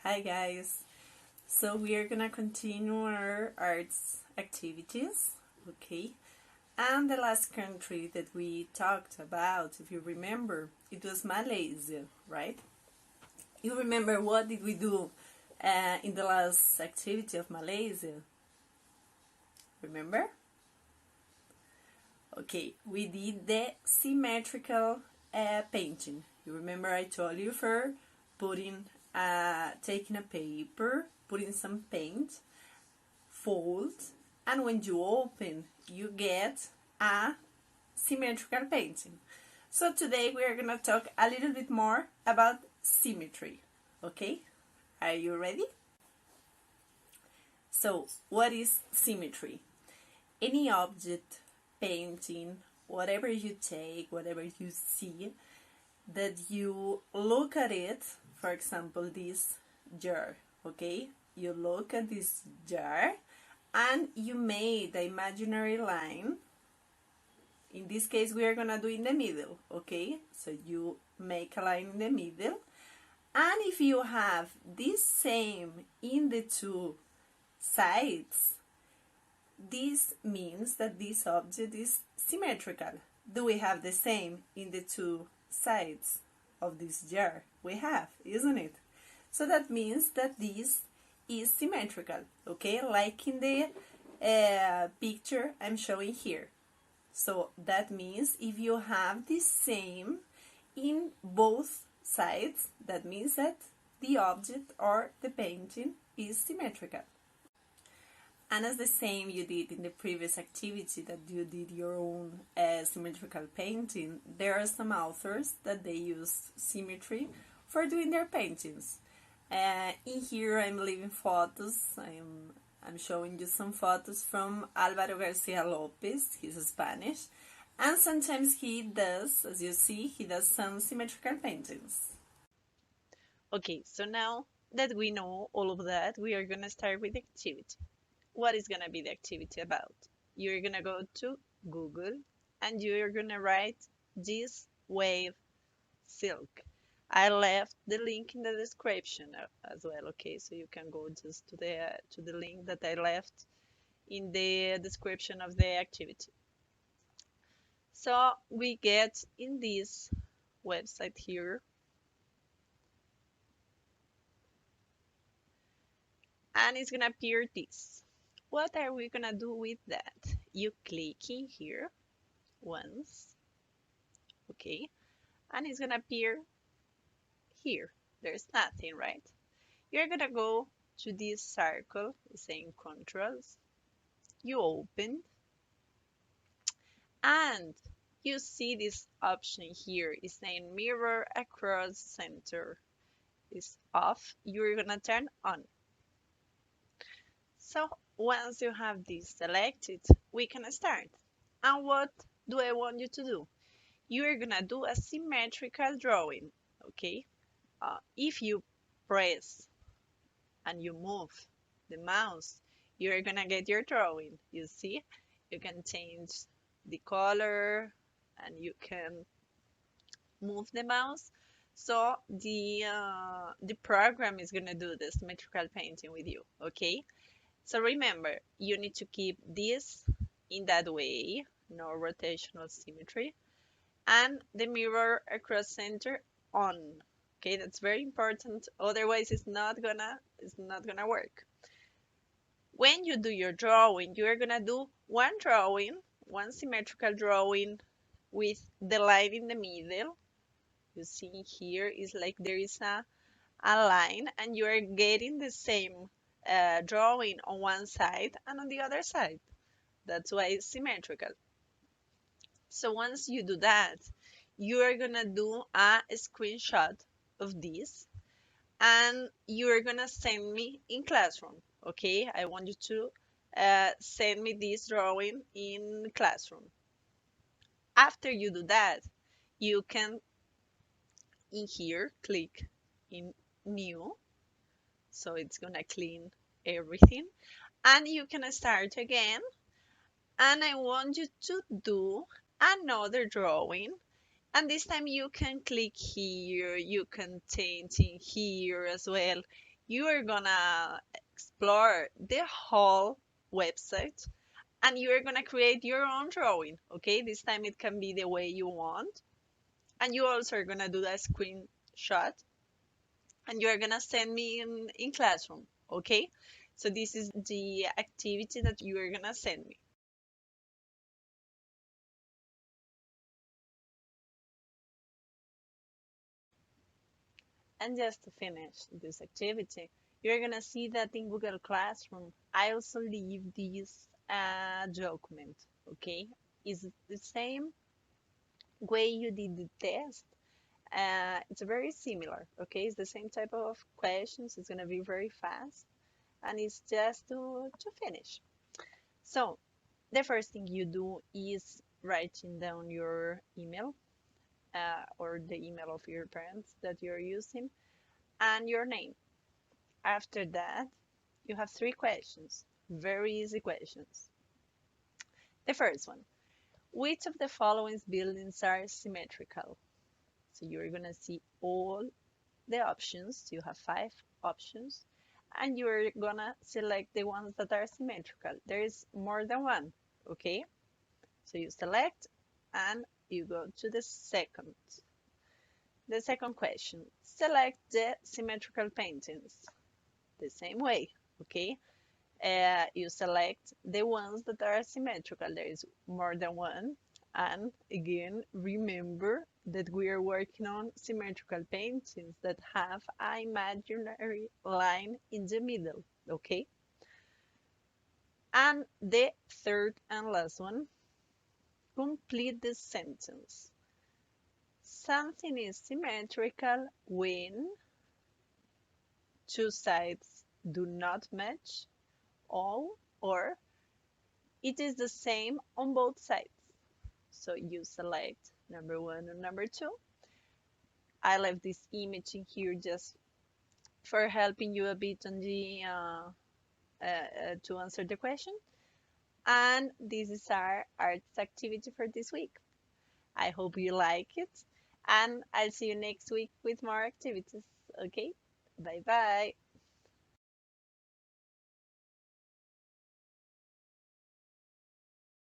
Hi guys. So we are gonna continue our arts activities, okay? And the last country that we talked about, if you remember, it was Malaysia, right? You remember what did we do in the last activity of Malaysia? Remember? Okay, we did the symmetrical painting. You remember I told you for taking a paper, putting some paint, fold, and when you open, you get a symmetrical painting. So today we are going to talk a little bit more about symmetry, okay? Are you ready? So, what is symmetry? Any object, painting, whatever you take, whatever you see, that you look at it, for example, this jar, okay? You look at this jar and you made the imaginary line. In this case, we are gonna do in the middle, okay? So you make a line in the middle. And if you have this same in the two sides, this means that this object is symmetrical. Do we have the same in the two sides of this jar? We have, isn't it? So that means that this is symmetrical, okay? Like in the picture I'm showing here. So that means if you have the same in both sides, that means that the object or the painting is symmetrical. And as the same you did in the previous activity that you did your own symmetrical painting, there are some authors that they use symmetry for doing their paintings. In here I'm leaving photos. I'm showing you some photos from Álvaro García López. He's Spanish. And sometimes he does, as you see, he does some symmetrical paintings. Okay, so now that we know all of that, we are going to start with the activity. What is going to be the activity about? You're going to go to Google and you're going to write this wave silk. I left the link in the description as well, okay? So you can go just to the link that I left in the description of the activity. So we get in this website here, and it's gonna appear this. What are we gonna do with that? You click in here once, okay, and it's gonna appear here. There's nothing, right? You're gonna go to this circle saying controls. You open, and you see this option here is saying mirror across center is off. You're gonna turn on. So once you have this selected, we can start. And what do I want you to do? You're gonna do a symmetrical drawing, okay? If you press and you move the mouse, you're gonna get your drawing. You see, you can change the color and you can move the mouse. So the program is gonna do the symmetrical painting with you, okay? So remember, you need to keep this in that way, no rotational symmetry, and the mirror across center on. Okay, that's very important. Otherwise, it's not gonna work. When you do your drawing, you are gonna do one drawing, one symmetrical drawing with the line in the middle. You see here is like there is a line, and you are getting the same drawing on one side and on the other side. That's why it's symmetrical. So once you do that, you are gonna do a screenshot of this and you're gonna send me in classroom. Okay, I want you to send me this drawing in classroom. After you do that, you can in here click in new, so it's gonna clean everything, and you can start again. And I want you to do another drawing, and this time you can click here, you can change in here as well. you are gonna explore the whole website and you are gonna create your own drawing. Okay, this time it can be the way you want, and you also are gonna do a screenshot and you're gonna send me in classroom. Okay, so this is the activity that you are gonna send me. And just to finish this activity, you're gonna see that in Google Classroom, I also leave this document. Okay, is the same way you did the test. It's very similar. Okay, it's the same type of questions. It's gonna be very fast, and it's just to finish. So the first thing you do is writing down your email or the email of your parents that you're using and your name. After that, you have three questions, very easy questions. The first one, which of the following buildings are symmetrical? So you're going to see all the options. You have 5 options and you're going to select the ones that are symmetrical. There is more than one, okay? So you select and you go to the second. The second question, select the symmetrical paintings. The same way, okay? You select the ones that are symmetrical. There is more than one. And again, remember that we are working on symmetrical paintings that have an imaginary line in the middle, okay? And the third and last one, complete the sentence. Something is symmetrical when two sides do not match, all, or it is the same on both sides. So you select number 1 and number 2. I left this image in here just for helping you a bit on the to answer the question. And this is our arts activity for this week. I hope you like it, and I'll see you next week with more activities. Okay, bye bye.